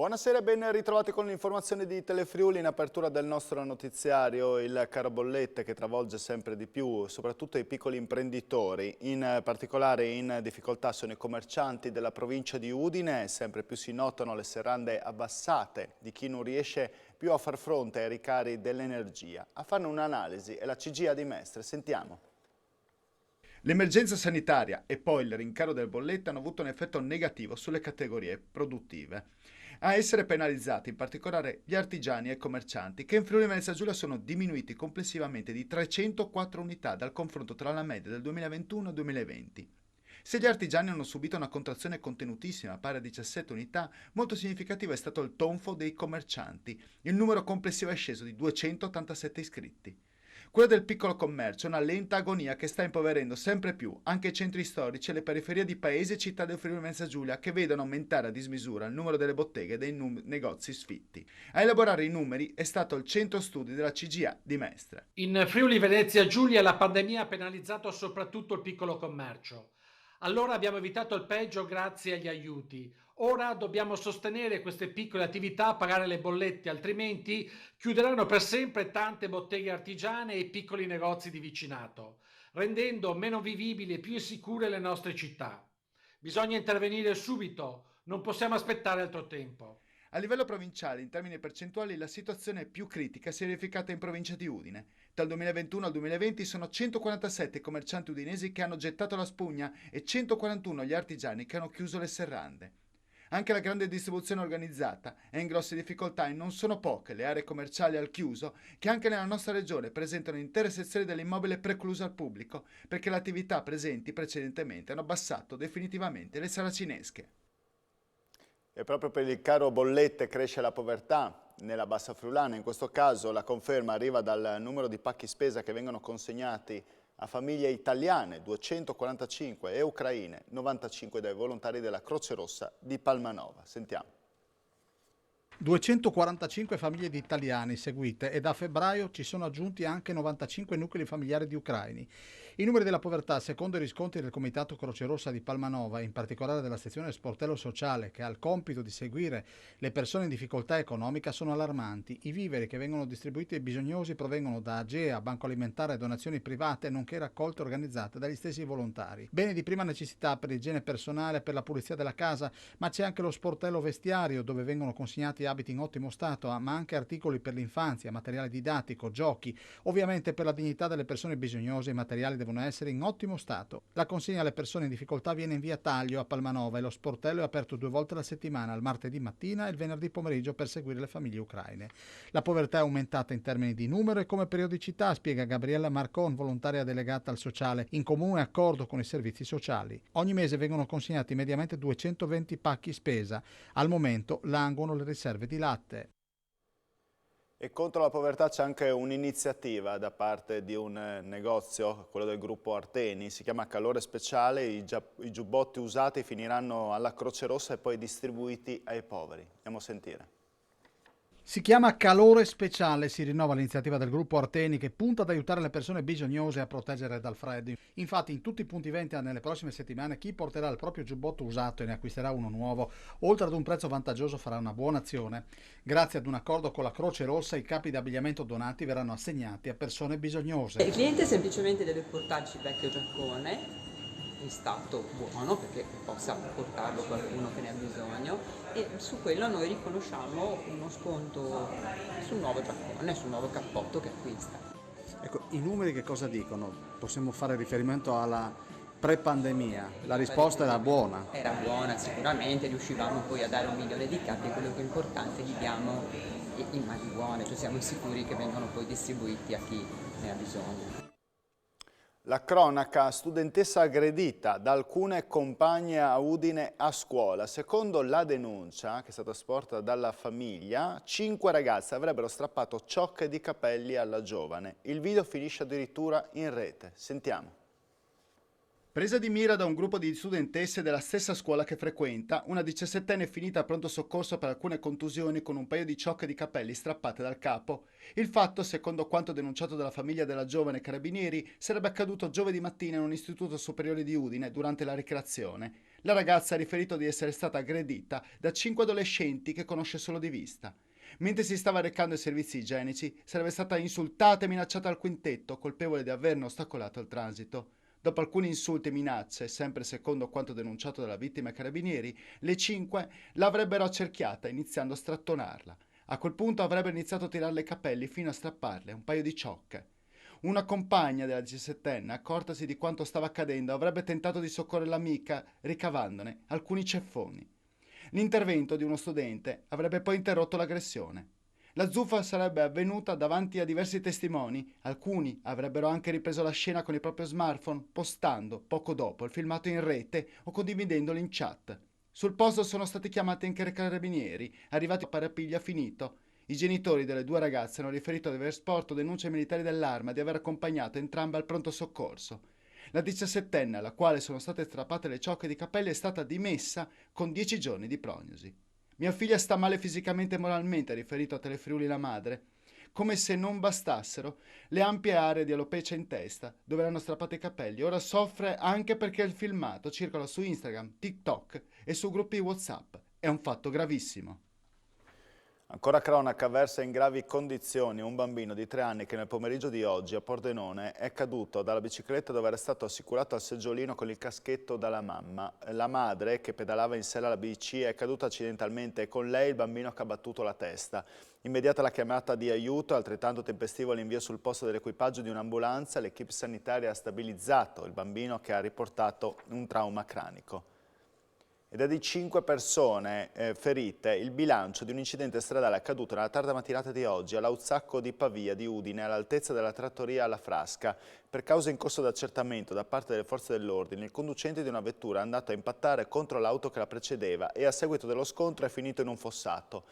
Buonasera e ben ritrovati con l'informazione di Telefriuli in apertura del nostro notiziario. Il caro bollette che travolge sempre di più, soprattutto i piccoli imprenditori. In particolare in difficoltà sono i commercianti della provincia di Udine. Sempre più si notano le serrande abbassate di chi non riesce più a far fronte ai ricari dell'energia. A farne un'analisi è la CGIA di Mestre. Sentiamo. L'emergenza sanitaria e poi il rincaro del bollette hanno avuto un effetto negativo sulle categorie produttive. A essere penalizzati in particolare gli artigiani e i commercianti, che in Friuli Venezia Giulia sono diminuiti complessivamente di 304 unità dal confronto tra la media del 2021 e 2020. Se gli artigiani hanno subito una contrazione contenutissima, pari a 17 unità, molto significativo è stato il tonfo dei commercianti. Il numero complessivo è sceso di 287 iscritti. Quella del piccolo commercio è una lenta agonia che sta impoverendo sempre più anche i centri storici e le periferie di paesi e città del Friuli Venezia Giulia, che vedono aumentare a dismisura il numero delle botteghe e dei negozi sfitti. A elaborare i numeri è stato il centro studi della CGIA di Mestre. In Friuli Venezia Giulia la pandemia ha penalizzato soprattutto il piccolo commercio. Allora abbiamo evitato il peggio grazie agli aiuti. Ora dobbiamo sostenere queste piccole attività, pagare le bollette, altrimenti chiuderanno per sempre tante botteghe artigiane e piccoli negozi di vicinato, rendendo meno vivibili e più insicure le nostre città. Bisogna intervenire subito, non possiamo aspettare altro tempo. A livello provinciale, in termini percentuali, la situazione più critica si è verificata in provincia di Udine. Dal 2021 al 2020 sono 147 i commercianti udinesi che hanno gettato la spugna e 141 gli artigiani che hanno chiuso le serrande. Anche la grande distribuzione organizzata è in grosse difficoltà e non sono poche le aree commerciali al chiuso che anche nella nostra regione presentano intere sezioni dell'immobile precluse al pubblico perché le attività presenti precedentemente hanno abbassato definitivamente le saracinesche. E proprio per il caro bollette cresce la povertà nella Bassa Friulana. In questo caso la conferma arriva dal numero di pacchi spesa che vengono consegnati a famiglie italiane, 245, e ucraine, 95 dai volontari della Croce Rossa di Palmanova. Sentiamo. 245 famiglie di italiani seguite e da febbraio ci sono aggiunti anche 95 nuclei familiari di ucraini. I numeri della povertà, secondo i riscontri del Comitato Croce Rossa di Palmanova, in particolare della sezione sportello sociale che ha il compito di seguire le persone in difficoltà economica, sono allarmanti. I viveri che vengono distribuiti ai bisognosi provengono da AGEA, Banco Alimentare e donazioni private, nonché raccolte organizzate dagli stessi volontari. Beni di prima necessità per l'igiene personale e per la pulizia della casa, ma c'è anche lo sportello vestiario dove vengono consegnati abiti in ottimo stato, ma anche articoli per l'infanzia, materiale didattico, giochi. Ovviamente per la dignità delle persone bisognose i materiali devono essere in ottimo stato. La consegna alle persone in difficoltà viene in via Taglio a Palmanova e lo sportello è aperto 2 volte alla settimana, il martedì mattina e il venerdì pomeriggio, per seguire le famiglie ucraine. La povertà è aumentata in termini di numero e come periodicità, spiega Gabriella Marcon, volontaria delegata al sociale, in comune accordo con i servizi sociali. Ogni mese vengono consegnati mediamente 220 pacchi spesa. Al momento languono le riserve di latte. E contro la povertà c'è anche un'iniziativa da parte di un negozio, quello del gruppo Arteni, si chiama Calore Speciale. I giubbotti usati finiranno alla Croce Rossa e poi distribuiti ai poveri. Andiamo a sentire. Si chiama Calore Speciale, si rinnova l'iniziativa del gruppo Arteni che punta ad aiutare le persone bisognose a proteggere dal freddo. Infatti in tutti i punti vendita nelle prossime settimane chi porterà il proprio giubbotto usato e ne acquisterà uno nuovo, oltre ad un prezzo vantaggioso, farà una buona azione. Grazie ad un accordo con la Croce Rossa i capi di abbigliamento donati verranno assegnati a persone bisognose. Il cliente semplicemente deve portarci il vecchio giaccone in stato buono perché possa portarlo qualcuno che ne ha bisogno e su quello noi riconosciamo uno sconto sul nuovo giaccone, sul nuovo cappotto che acquista. Ecco, i numeri che cosa dicono? Possiamo fare riferimento alla pre-pandemia, la risposta era buona? Era buona sicuramente, riuscivamo poi a dare 1 milione di capi, quello che è importante gli diamo in mani buone, cioè siamo sicuri che vengono poi distribuiti a chi ne ha bisogno. La cronaca: studentessa aggredita da alcune compagne a Udine a scuola. Secondo la denuncia, che è stata sporta dalla famiglia, 5 ragazze avrebbero strappato ciocche di capelli alla giovane. Il video finisce addirittura in rete. Sentiamo. Presa di mira da un gruppo di studentesse della stessa scuola che frequenta, una 17enne è finita a pronto soccorso per alcune contusioni con un paio di ciocche di capelli strappate dal capo. Il fatto, secondo quanto denunciato dalla famiglia della giovane carabinieri, sarebbe accaduto giovedì mattina in un istituto superiore di Udine durante la ricreazione. La ragazza ha riferito di essere stata aggredita da 5 adolescenti che conosce solo di vista. Mentre si stava recando ai servizi igienici, sarebbe stata insultata e minacciata al quintetto, colpevole di averne ostacolato il transito. Dopo alcuni insulti e minacce, sempre secondo quanto denunciato dalla vittima ai carabinieri, le 5 l'avrebbero accerchiata iniziando a strattonarla. A quel punto avrebbero iniziato a tirarle i capelli fino a strapparle un paio di ciocche. Una compagna della 17enne, accortasi di quanto stava accadendo, avrebbe tentato di soccorrere l'amica ricavandone alcuni ceffoni. L'intervento di uno studente avrebbe poi interrotto l'aggressione. La zuffa sarebbe avvenuta davanti a diversi testimoni, alcuni avrebbero anche ripreso la scena con il proprio smartphone, postando poco dopo il filmato in rete o condividendolo in chat. Sul posto sono stati chiamati anche i carabinieri, arrivati a parapiglia finito. I genitori delle due ragazze hanno riferito di aver sporto denunce ai militari dell'arma e di aver accompagnato entrambe al pronto soccorso. La 17enne, alla quale sono state strappate le ciocche di capelli, è stata dimessa con 10 giorni di prognosi. Mia figlia sta male fisicamente e moralmente, ha riferito a Telefriuli la madre. Come se non bastassero le ampie aree di alopecia in testa, dove le hanno strappato i capelli. Ora soffre anche perché il filmato circola su Instagram, TikTok e su gruppi WhatsApp. È un fatto gravissimo. Ancora cronaca, versa in gravi condizioni un bambino di 3 anni che nel pomeriggio di oggi a Pordenone è caduto dalla bicicletta dove era stato assicurato al seggiolino con il caschetto dalla mamma. La madre, che pedalava in sella alla bici, è caduta accidentalmente e con lei il bambino che ha battuto la testa. Immediata la chiamata di aiuto, altrettanto tempestivo l'invio sul posto dell'equipaggio di un'ambulanza, l'equipe sanitaria ha stabilizzato il bambino che ha riportato un trauma cranico. Ed è di 5 persone ferite il bilancio di un incidente stradale accaduto nella tarda mattinata di oggi all'Auzacco di Pavia di Udine, all'altezza della trattoria alla Frasca. Per causa in corso d'accertamento da parte delle forze dell'ordine, il conducente di una vettura è andato a impattare contro l'auto che la precedeva e a seguito dello scontro è finito in un fossato.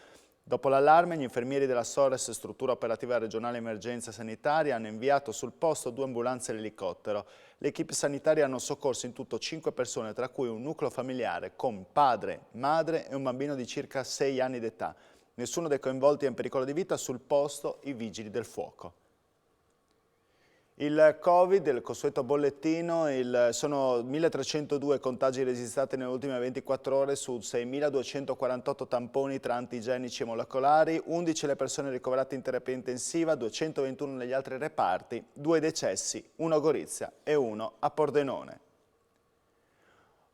Dopo l'allarme, gli infermieri della Sores, struttura operativa regionale emergenza sanitaria, hanno inviato sul posto 2 ambulanze e l'elicottero. Le equip sanitarie hanno soccorso in tutto 5 persone, tra cui un nucleo familiare con padre, madre e un bambino di circa 6 anni d'età. Nessuno dei coinvolti è in pericolo di vita, sul posto i vigili del fuoco. Il Covid, il consueto bollettino, sono 1.302 contagi registrati nelle ultime 24 ore su 6.248 tamponi tra antigenici e molecolari, 11 le persone ricoverate in terapia intensiva, 221 negli altri reparti, 2 decessi, 1 a Gorizia e 1 a Pordenone.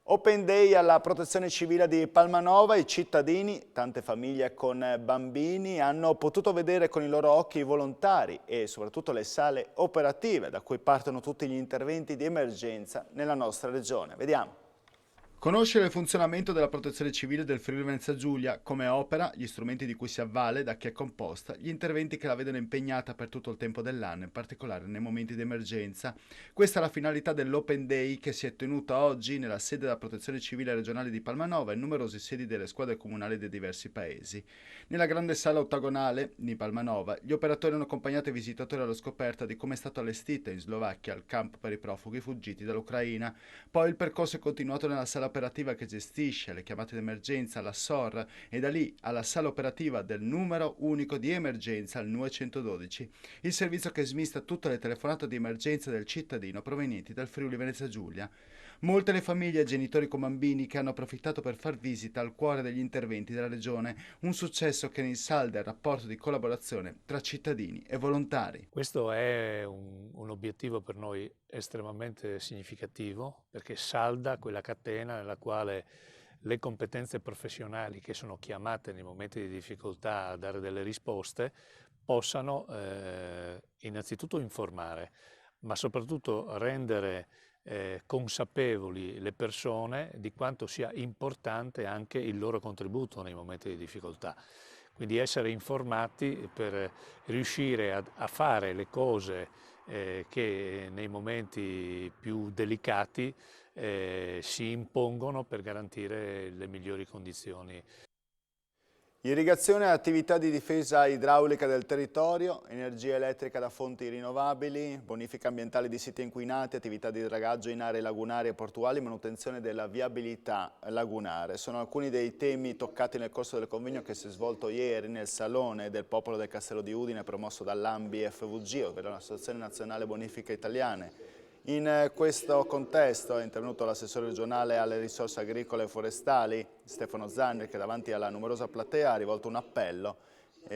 Open Day alla Protezione Civile di Palmanova, i cittadini, tante famiglie con bambini, hanno potuto vedere con i loro occhi i volontari e soprattutto le sale operative da cui partono tutti gli interventi di emergenza nella nostra regione. Vediamo. Conoscere il funzionamento della Protezione Civile del Friuli Venezia Giulia, come opera, gli strumenti di cui si avvale, da chi è composta, gli interventi che la vedono impegnata per tutto il tempo dell'anno, in particolare nei momenti di emergenza. Questa è la finalità dell'Open Day che si è tenuta oggi nella sede della Protezione Civile regionale di Palmanova e in numerose sedi delle squadre comunali dei diversi paesi. Nella grande sala ottagonale di Palmanova, gli operatori hanno accompagnato i visitatori alla scoperta di come è stato allestito in Slovacchia il campo per i profughi fuggiti dall'Ucraina. Poi il percorso è continuato nella sala operativa che gestisce le chiamate d'emergenza alla SOR e da lì alla sala operativa del numero unico di emergenza al 912, il servizio che smista tutte le telefonate di emergenza del cittadino provenienti dal Friuli Venezia Giulia. Molte le famiglie e genitori con bambini che hanno approfittato per far visita al cuore degli interventi della regione, un successo che ne salda il rapporto di collaborazione tra cittadini e volontari. Questo è un obiettivo per noi estremamente significativo perché salda quella catena nella quale le competenze professionali che sono chiamate nei momenti di difficoltà a dare delle risposte possano innanzitutto informare, ma soprattutto rendere consapevoli le persone di quanto sia importante anche il loro contributo nei momenti di difficoltà. Quindi essere informati per riuscire a fare le cose che nei momenti più delicati si impongono per garantire le migliori condizioni. Irrigazione, attività di difesa idraulica del territorio, energia elettrica da fonti rinnovabili, bonifica ambientale di siti inquinati, attività di dragaggio in aree lagunari e portuali, manutenzione della viabilità lagunare. Sono alcuni dei temi toccati nel corso del convegno che si è svolto ieri nel Salone del Popolo del Castello di Udine, promosso dall'ANBI FVG, ovvero l'Associazione Nazionale Bonifiche Italiane. In questo contesto è intervenuto l'assessore regionale alle risorse agricole e forestali, Stefano Zanni, che davanti alla numerosa platea ha rivolto un appello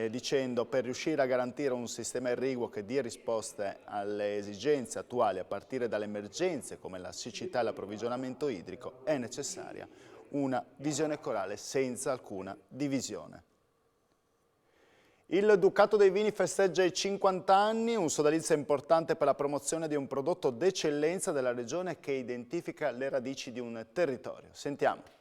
dicendo: per riuscire a garantire un sistema irriguo che dia risposte alle esigenze attuali a partire dalle emergenze come la siccità e l'approvvigionamento idrico è necessaria una visione corale senza alcuna divisione. Il Ducato dei Vini festeggia i 50 anni, un sodalizio importante per la promozione di un prodotto d'eccellenza della regione che identifica le radici di un territorio. Sentiamo.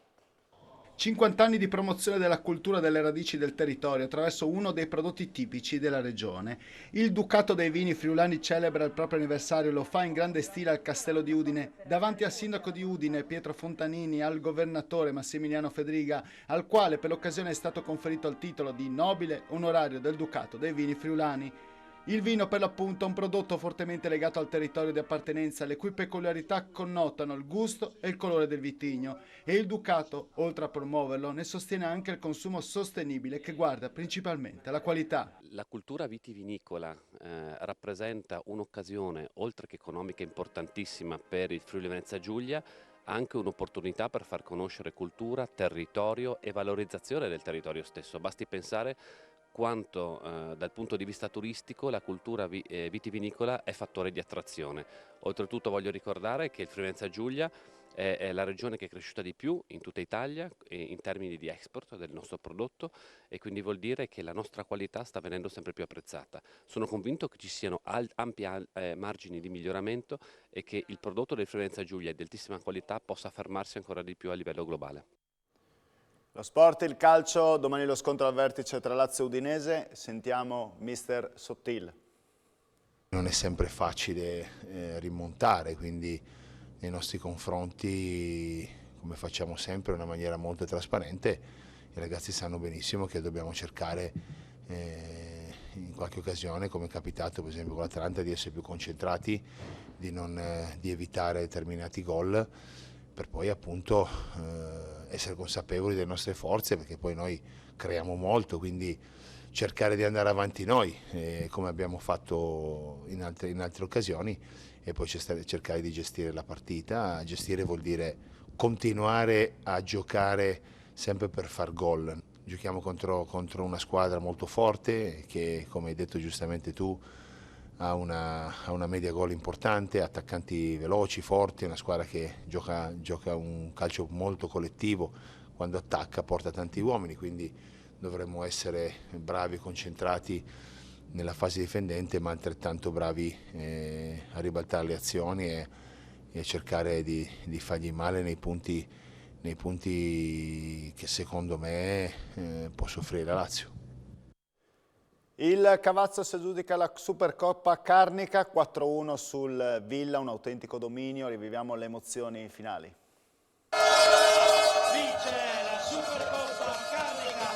50 anni di promozione della cultura delle radici del territorio attraverso uno dei prodotti tipici della regione. Il Ducato dei Vini Friulani celebra il proprio anniversario e lo fa in grande stile al Castello di Udine, davanti al sindaco di Udine Pietro Fontanini, al governatore Massimiliano Fedriga, al quale per l'occasione è stato conferito il titolo di nobile onorario del Ducato dei Vini Friulani. Il vino, per l'appunto, è un prodotto fortemente legato al territorio di appartenenza, le cui peculiarità connotano il gusto e il colore del vitigno, e il Ducato, oltre a promuoverlo, ne sostiene anche il consumo sostenibile che guarda principalmente alla qualità. La cultura vitivinicola rappresenta un'occasione, oltre che economica, importantissima per il Friuli Venezia Giulia, anche un'opportunità per far conoscere cultura, territorio e valorizzazione del territorio stesso. Basti pensare quanto dal punto di vista turistico la cultura vitivinicola è fattore di attrazione. Oltretutto voglio ricordare che il Friuli Venezia Giulia è la regione che è cresciuta di più in tutta Italia in termini di export del nostro prodotto, e quindi vuol dire che la nostra qualità sta venendo sempre più apprezzata. Sono convinto che ci siano ampi margini di miglioramento e che il prodotto del Friuli Venezia Giulia di altissima qualità possa affermarsi ancora di più a livello globale. Lo sport, il calcio, domani lo scontro al vertice tra Lazio e Udinese. Sentiamo mister Sottil. Non è sempre facile rimontare, quindi nei nostri confronti, come facciamo sempre, in una maniera molto trasparente, i ragazzi sanno benissimo che dobbiamo cercare in qualche occasione, come è capitato per esempio con l'Atalanta, di essere più concentrati, di evitare determinati gol, per poi appunto essere consapevoli delle nostre forze, perché poi noi creiamo molto, quindi cercare di andare avanti noi, come abbiamo fatto in altre occasioni, e poi cercare di gestire la partita. Gestire vuol dire continuare a giocare sempre per far gol. Giochiamo contro una squadra molto forte che, come hai detto giustamente tu, ha una media gol importante, attaccanti veloci, forti, una squadra che gioca un calcio molto collettivo, quando attacca porta tanti uomini, quindi dovremmo essere bravi, concentrati nella fase difendente, ma altrettanto bravi a ribaltare le azioni e cercare di fargli male nei punti che secondo me può soffrire la Lazio. Il Cavazzo si aggiudica la Supercoppa Carnica, 4-1 sul Villa, un autentico dominio, riviviamo le emozioni finali. Vince la Supercoppa Carnica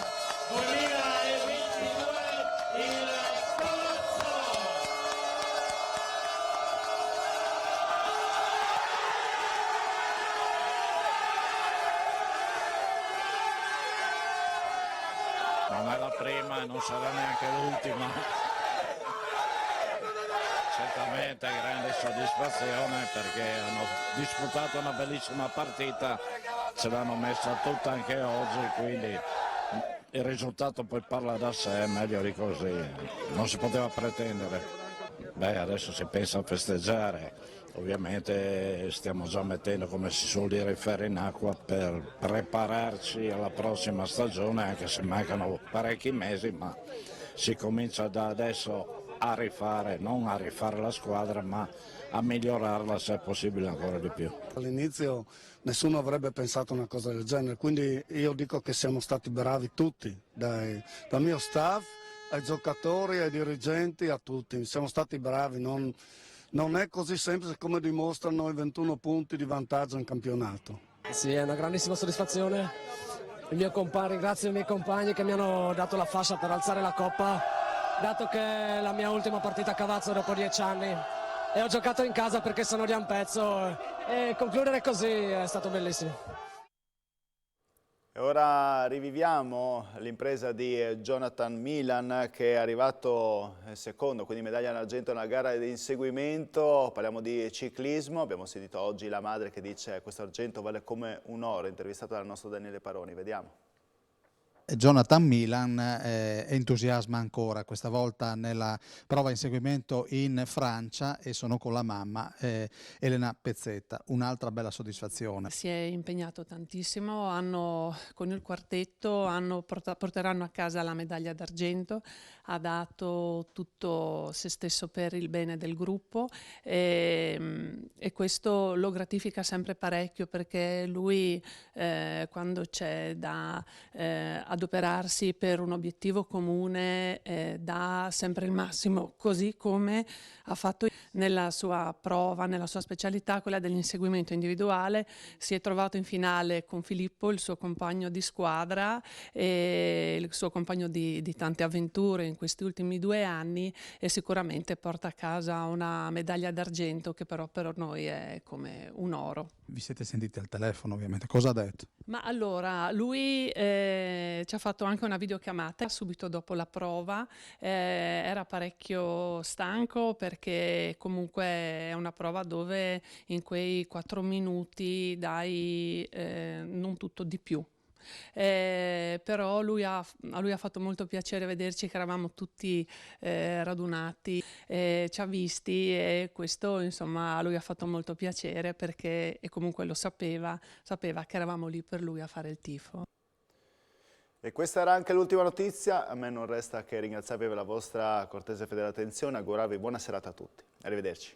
2022 il Cavazzo! Non è la prima e non sarà neanche l'ultima. Certamente grande soddisfazione perché hanno disputato una bellissima partita, ce l'hanno messa tutta anche oggi, quindi il risultato poi parla da sé, meglio di così, non si poteva pretendere. Beh, adesso si pensa a festeggiare. Ovviamente stiamo già mettendo, come si suol dire, i ferri in acqua per prepararci alla prossima stagione, anche se mancano parecchi mesi, ma si comincia da adesso a rifare, non a rifare la squadra, ma a migliorarla se è possibile ancora di più. All'inizio nessuno avrebbe pensato una cosa del genere, quindi io dico che siamo stati bravi tutti, dal mio staff ai giocatori, ai dirigenti, a tutti, siamo stati bravi. Non è così semplice come dimostrano i 21 punti di vantaggio in campionato. Sì, è una grandissima soddisfazione ringrazio i miei compagni che mi hanno dato la fascia per alzare la coppa, dato che è la mia ultima partita a Cavazzo dopo 10 anni e ho giocato in casa perché sono di Ampezzo e concludere così è stato bellissimo. E ora riviviamo l'impresa di Jonathan Milan che è arrivato secondo, quindi medaglia d'argento nella gara di inseguimento. Parliamo di ciclismo, abbiamo sentito oggi la madre che dice che questo argento vale come un oro, intervistata dal nostro Daniele Paroni, vediamo. Jonathan Milan entusiasma ancora, questa volta nella prova inseguimento in Francia e sono con la mamma Elena Pezzetta, un'altra bella soddisfazione. Si è impegnato tantissimo, con il quartetto porteranno a casa la medaglia d'argento, ha dato tutto se stesso per il bene del gruppo e questo lo gratifica sempre parecchio perché lui quando c'è da adoperarsi per un obiettivo comune dà sempre il massimo, così come ha fatto nella sua prova, nella sua specialità, quella dell'inseguimento individuale. Si è trovato in finale con Filippo, il suo compagno di squadra e il suo compagno di tante avventure in questi ultimi 2 anni e sicuramente porta a casa una medaglia d'argento che però per noi è come un oro. Vi siete sentiti al telefono ovviamente, cosa ha detto? Ma allora, lui ci ha fatto anche una videochiamata subito dopo la prova, era parecchio stanco perché comunque è una prova dove in quei 4 minuti dai non tutto di più. Però a lui ha fatto molto piacere vederci che eravamo tutti radunati, ci ha visti e questo insomma a lui ha fatto molto piacere perché e comunque lo sapeva che eravamo lì per lui a fare il tifo. E questa era anche l'ultima notizia, a me non resta che ringraziarvi per la vostra cortese e fedele attenzione, augurarvi buona serata a tutti, arrivederci.